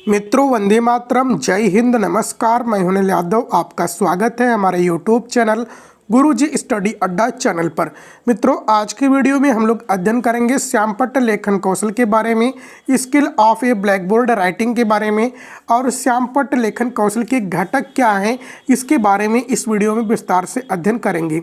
मित्रों, वंदे मातरम, जय हिंद, नमस्कार। मैं हूं अनिल यादव। आपका स्वागत है हमारे यूट्यूब चैनल गुरुजी स्टडी अड्डा चैनल पर। मित्रों, आज के वीडियो में हम लोग अध्ययन करेंगे श्यामपट्ट लेखन कौशल के बारे में, skill of A black board writing के बारे में और श्यामपट्ट लेखन कौशल के घटक क्या हैं इसके बारे में इस वीडियो में विस्तार से अध्ययन करेंगे।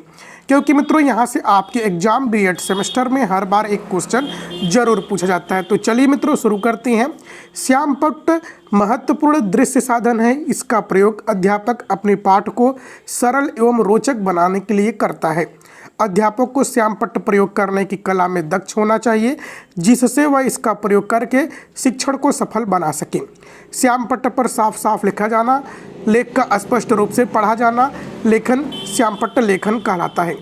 क्योंकि मित्रों, यहाँ से आपके एग्जाम बीएड सेमेस्टर में हर बार एक क्वेश्चन जरूर पूछा जाता है। तो चलिए मित्रों, शुरू करते हैं। श्यामपट्ट महत्वपूर्ण दृश्य साधन है। इसका प्रयोग अध्यापक अपने पाठ को सरल एवं रोचक बनाने के लिए करता है। अध्यापक को श्यामपट्ट प्रयोग करने की कला में दक्ष होना चाहिए, जिससे वह इसका प्रयोग करके शिक्षण को सफल बना सके। श्यामपट्ट पर साफ साफ लिखा जाना, लेख का स्पष्ट रूप से पढ़ा जाना लेखन श्यामपट्ट लेखन कहलाता है।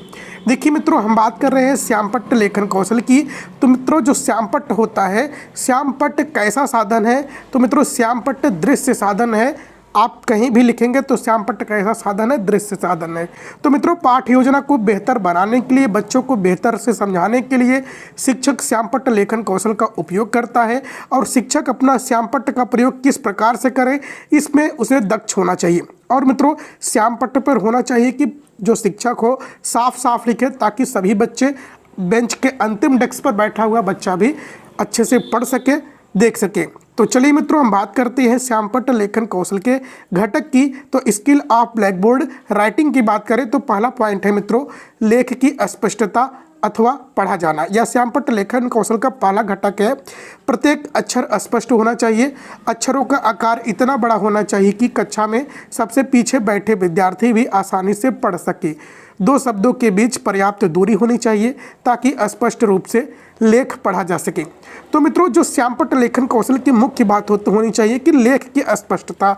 देखिए मित्रों, हम बात कर रहे हैं श्यामपट्ट लेखन कौशल की। तो मित्रों, जो श्यामपट्ट होता है, श्यामपट्ट कैसा साधन है? तो मित्रों, श्यामपट्ट दृश्य साधन है। आप कहीं भी लिखेंगे तो श्यामपट्ट कैसा साधन है? दृश्य साधन है। तो मित्रों, पाठ योजना को बेहतर बनाने के लिए, बच्चों को बेहतर से समझाने के लिए शिक्षक श्यामपट्ट लेखन कौशल का उपयोग करता है। और शिक्षक अपना श्यामपट्ट का प्रयोग किस प्रकार से करें, इसमें उसे दक्ष होना चाहिए। और मित्रों, श्यामपट्ट पर होना चाहिए कि जो शिक्षक हो साफ साफ लिखे, ताकि सभी बच्चे, बेंच के अंतिम डेस्क पर बैठा हुआ बच्चा भी अच्छे से पढ़ सके, देख सके। तो चलिए मित्रों, हम बात करते हैं श्यामपट्ट लेखन कौशल के घटक की। तो skill of black board writing की बात करें तो पहला पॉइंट है मित्रों, लेख की स्पष्टता अथवा पढ़ा जाना। यह श्यामपट्ट लेखन कौशल का पहला घटक है। प्रत्येक अक्षर स्पष्ट होना चाहिए। अक्षरों का आकार इतना बड़ा होना चाहिए कि कक्षा में सबसे पीछे बैठे विद्यार्थी भी आसानी से पढ़ सके। दो शब्दों के बीच पर्याप्त दूरी होनी चाहिए ताकि स्पष्ट रूप से लेख पढ़ा जा सके। तो मित्रों, जो श्यामपट्ट लेखन कौशल की मुख्य बात होनी चाहिए कि लेख की स्पष्टता।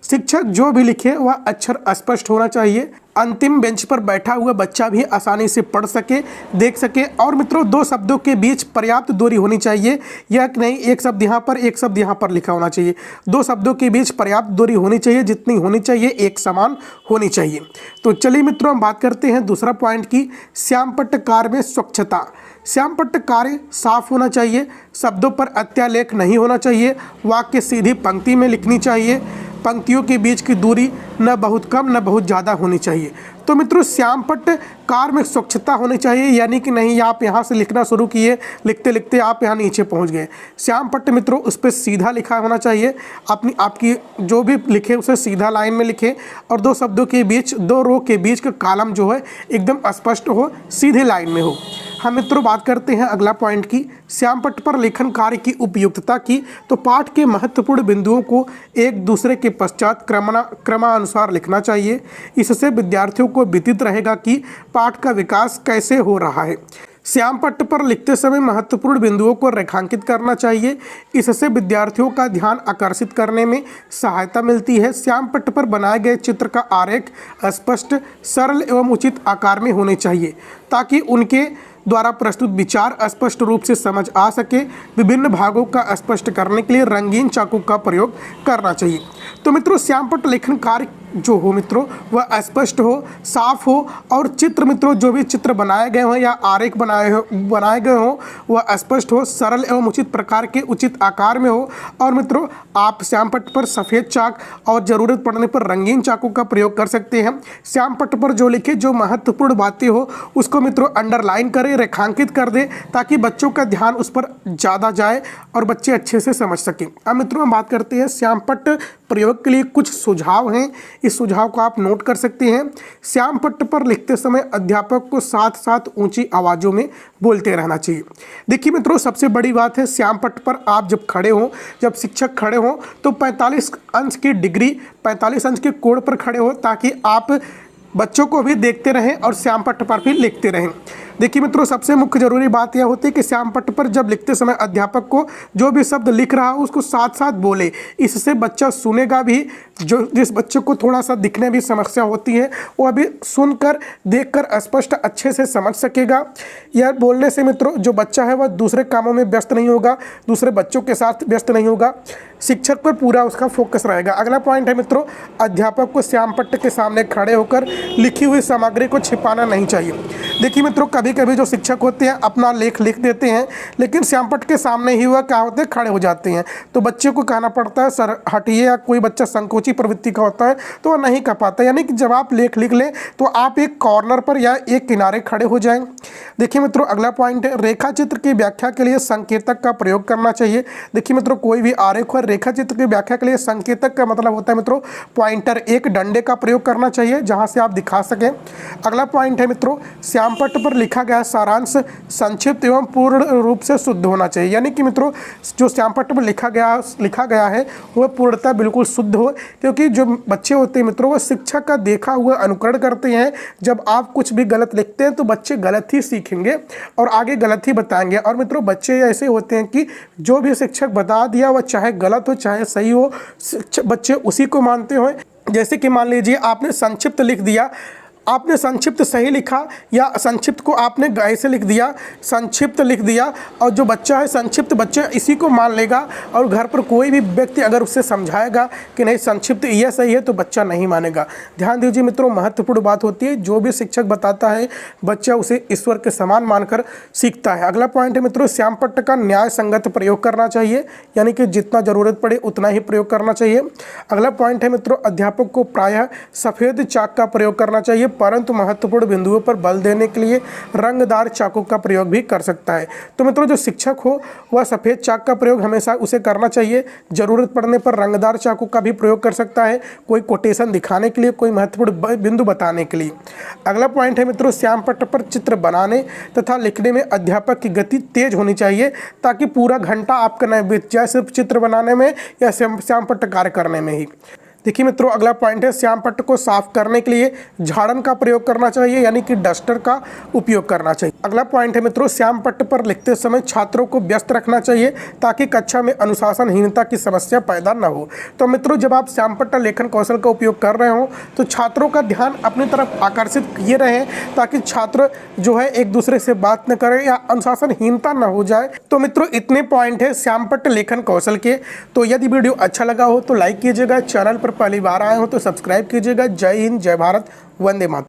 शिक्षक जो भी लिखे वह अक्षर स्पष्ट होना चाहिए। अंतिम बेंच पर बैठा हुआ बच्चा भी आसानी से पढ़ सके, देख सके। और मित्रों, दो शब्दों के बीच पर्याप्त दूरी होनी चाहिए। यह नहीं एक शब्द यहाँ पर, एक शब्द यहाँ पर लिखा होना चाहिए। दो शब्दों के बीच पर्याप्त दूरी होनी चाहिए, जितनी होनी चाहिए एक समान होनी चाहिए। तो चलिए मित्रों, हम बात करते हैं दूसरा पॉइंट की, श्यामपट्ट कार्य में स्वच्छता। श्यामपट्ट कार्य साफ होना चाहिए। शब्दों पर अत्यालेख नहीं होना चाहिए। वाक्य सीधी पंक्ति में लिखनी चाहिए। पंक्तियों के बीच की दूरी न बहुत कम न बहुत ज़्यादा होनी चाहिए। तो मित्रों, श्यामपट्ट कार्य में स्वच्छता होनी चाहिए, यानी कि नहीं आप यहाँ से लिखना शुरू किए, लिखते लिखते आप यहाँ नीचे पहुँच गए। श्यामपट्ट मित्रों, उस पर सीधा लिखा होना चाहिए। आपकी जो भी लिखे उसे सीधा लाइन में लिखे। और दो शब्दों के बीच, दो रो के बीच का कॉलम जो है एकदम स्पष्ट हो, सीधे लाइन में हो। हम मित्रों बात करते हैं अगला पॉइंट की, श्यामपट्ट पर लेखन कार्य की उपयुक्तता की। तो पाठ के महत्वपूर्ण बिंदुओं को एक दूसरे के पश्चात क्रमानुसार लिखना चाहिए। इससे विद्यार्थियों को विदित रहेगा कि पाठ का विकास कैसे हो रहा है। श्यामपट्ट पर लिखते समय महत्वपूर्ण बिंदुओं को रेखांकित करना चाहिए। इससे विद्यार्थियों का ध्यान आकर्षित करने में सहायता मिलती है। श्यामपट्ट पर बनाए गए चित्र का आरेख स्पष्ट, सरल एवं उचित आकार में होने चाहिए, ताकि उनके द्वारा प्रस्तुत विचार स्पष्ट रूप से समझ आ सके। विभिन्न भागों का स्पष्ट करने के लिए रंगीन चाकू का प्रयोग करना चाहिए। तो मित्रों, श्यामपट्ट लेखन कार्य जो हो मित्रों वह स्पष्ट हो, साफ हो। और चित्र मित्रों, जो भी चित्र बनाए गए हों या आरेख बनाए गए हों वह स्पष्ट हो, सरल एवं उचित प्रकार के उचित आकार में हो। और मित्रों, आप श्यामपट्ट पर सफ़ेद चाक और ज़रूरत पड़ने पर रंगीन चाकू का प्रयोग कर सकते हैं। श्यामपट्ट पर जो लिखे, जो महत्वपूर्ण बातें हो उसको मित्रों अंडरलाइन करें, रेखांकित कर दे, ताकि बच्चों का ध्यान उस पर ज़्यादा जाए और बच्चे अच्छे से समझ सकें। अब मित्रों, हम बात करते हैं श्यामपट्ट प्रयोग के लिए कुछ सुझाव हैं। इस सुझाव को आप नोट कर सकते हैं। श्यामपट्ट पर लिखते समय अध्यापक को साथ साथ ऊंची आवाज़ों में बोलते रहना चाहिए। देखिए मित्रों, सबसे बड़ी बात है, श्यामपट्ट पर आप जब खड़े हों, जब शिक्षक खड़े हों तो 45 अंश की डिग्री, 45 अंश के कोण पर खड़े हो, ताकि आप बच्चों को भी देखते रहें और श्यामपट्ट पर भी लिखते रहें। देखिए मित्रों, सबसे मुख्य जरूरी बात यह होती है कि श्यामपट्ट पर जब लिखते समय अध्यापक को जो भी शब्द लिख रहा हो उसको साथ साथ बोले। इससे बच्चा सुनेगा भी। जिस बच्चे को थोड़ा सा दिखने भी समस्या होती है वह भी सुनकर, देखकर स्पष्ट अच्छे से समझ सकेगा। यह बोलने से मित्रों जो बच्चा है वह दूसरे कामों में व्यस्त नहीं होगा, दूसरे बच्चों के साथ व्यस्त नहीं होगा, शिक्षक पर पूरा उसका फोकस रहेगा। अगला पॉइंट है मित्रों, अध्यापक को श्यामपट्ट के सामने खड़े होकर लिखी हुई सामग्री को छिपाना नहीं चाहिए। देखिए मित्रों, कभी कभी कभी जो शिक्षक होते हैं अपना लेख लिख देते हैं, लेकिन श्यामपट्ट के सामने ही वह क्या होते हैं, खड़े हो जाते हैं। तो बच्चे को कहना पड़ता है सर हटिए, या कोई बच्चा संकोची प्रवृत्ति का होता है तो वह नहीं कर पाता। यानी कि जब आप लेख लिख लें तो आप एक कॉर्नर पर या एक किनारे खड़े हो जाएं। देखिए मित्रों, अगला पॉइंट है रेखा चित्र की व्याख्या के लिए संकेतक का प्रयोग करना चाहिए। देखिए मित्रों, कोई भी आरेख और रेखा चित्र की व्याख्या के लिए संकेतक का मतलब होता है मित्रों पॉइंटर, एक डंडे का प्रयोग करना चाहिए जहां से आप दिखा सकें। अगला पॉइंट है मित्रों, श्यामपट्ट पर लिखा गया सारांश संक्षिप्त एवं पूर्ण रूप से शुद्ध होना चाहिए। यानी कि मित्रों जो श्यामपट्ट पर लिखा गया है वह पूर्णतः बिल्कुल शुद्ध हो, क्योंकि जो बच्चे होते हैं मित्रों वो शिक्षक का देखा हुआ अनुकरण करते हैं। जब आप कुछ भी गलत लिखते हैं तो बच्चे गलत ही सीखेंगे और आगे गलत ही बताएंगे। और मित्रों बच्चे ऐसे होते हैं कि जो भी शिक्षक बता दिया वह चाहे गलत हो चाहे सही हो, बच्चे उसी को मानते हो। जैसे कि मान लीजिए आपने संक्षिप्त लिख दिया, आपने संक्षिप्त सही लिखा या संक्षिप्त को आपने ऐसे लिख दिया, संक्षिप्त लिख दिया, और जो बच्चा है संक्षिप्त बच्चा इसी को मान लेगा। और घर पर कोई भी व्यक्ति अगर उससे समझाएगा कि नहीं संक्षिप्त यह सही है तो बच्चा नहीं मानेगा। ध्यान दीजिए मित्रों, महत्वपूर्ण बात होती है जो भी शिक्षक बताता है बच्चा उसे ईश्वर के समान मानकर सीखता है। अगला पॉइंट है मित्रों, श्यामपट्ट का न्याय संगत प्रयोग करना चाहिए, यानी कि जितना जरूरत पड़े उतना ही प्रयोग करना चाहिए। अगला पॉइंट है मित्रों, अध्यापक को प्रायः सफ़ेद चाक का प्रयोग करना चाहिए, परंतु महत्वपूर्ण बिंदुओं पर बल देने के लिए रंगदार चाकू का प्रयोग भी कर सकता है। तो मित्रों जो शिक्षक हो वह सफ़ेद चाक का प्रयोग हमेशा उसे करना चाहिए, ज़रूरत पड़ने पर रंगदार चाकू का भी प्रयोग कर सकता है, कोई कोटेशन दिखाने के लिए, कोई महत्वपूर्ण बिंदु बताने के लिए। अगला पॉइंट है मित्रों, श्यामपट्ट पर चित्र बनाने तथा लिखने में अध्यापक की गति तेज होनी चाहिए, ताकि पूरा घंटा आपका न बीत जाए सिर्फ चित्र बनाने में या श्यामपट्ट कार्य करने में ही। देखिए मित्रों, अगला पॉइंट है श्यामपट्ट को साफ करने के लिए झाड़न का प्रयोग करना चाहिए, यानी कि डस्टर का उपयोग करना चाहिए। अगला पॉइंट है मित्रों, श्यामपट्ट पर लिखते समय छात्रों को व्यस्त रखना चाहिए ताकि कक्षा में अनुशासनहीनता की समस्या पैदा न हो। तो मित्रों जब आप श्यामपट्ट लेखन कौशल का उपयोग कर रहे हो तो छात्रों का ध्यान अपनी तरफ आकर्षित किए रहे, ताकि छात्र जो है एक दूसरे से बात न करें या अनुशासनहीनता न हो जाए। तो मित्रों इतने पॉइंट है श्यामपट्ट लेखन कौशल के। तो यदि वीडियो अच्छा लगा हो तो लाइक कीजिएगा, चैनल पर पहली बार आए हो तो सब्सक्राइब कीजिएगा। जय हिंद, जय भारत, वंदे मातरम।